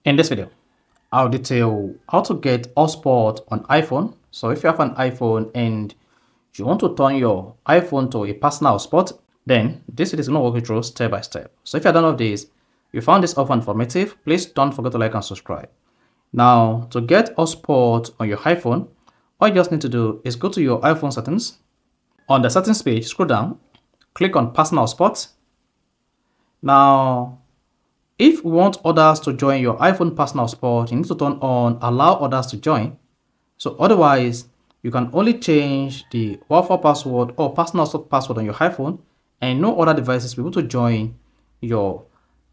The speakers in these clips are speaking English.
In this video, I'll detail how to get hotspot on iPhone. So if you have an iPhone and you want to turn your iPhone to a personal hotspot, then this video is going to walk you through step by step. So if you're done with this, you found this offer informative, please don't forget to like and subscribe. Now, to get hotspot on your iPhone, all you just need to do is go to your iPhone settings. On the settings page, scroll down, click on personal hotspot. Now, if we want others to join your iPhone personal hotspot, you need to turn on allow others to join. So otherwise, you can only change the Wi-Fi password or personal hotspot password on your iPhone, and no other devices will be able to join your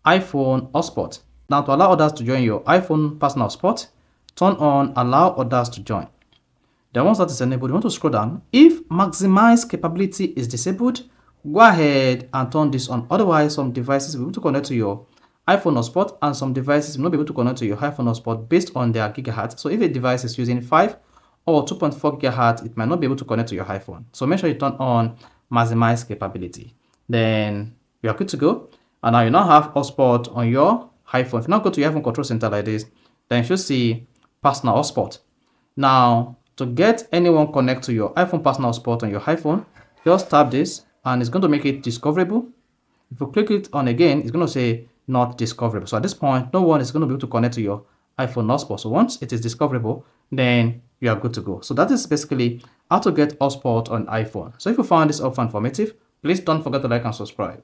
iPhone hotspot. Now, to allow others to join your iPhone personal hotspot, turn on allow others to join. Then once that is enabled, you want to scroll down. If maximize capability is disabled, go ahead and turn this on. Otherwise, some devices will be able to connect to your iPhone hotspot, and some devices will not be able to connect to your iPhone hotspot based on their gigahertz. So if a device is using 5 or 2.4 gigahertz, it might not be able to connect to your iPhone. So make sure you turn on maximize capability. Then you are good to go. And now you now have hotspot on your iPhone. If you now go to your iPhone control center like this, then you should see personal hotspot. Now, to get anyone connect to your iPhone personal hotspot on your iPhone, just tap this and it's going to make it discoverable. If you click it on again, it's going to say not discoverable. So at this point, no one is going to be able to connect to your iPhone hotspot. So once it is discoverable, then you are good to go. So that is basically how to get hotspot on iPhone. So if you found this offer informative, please don't forget to like and subscribe.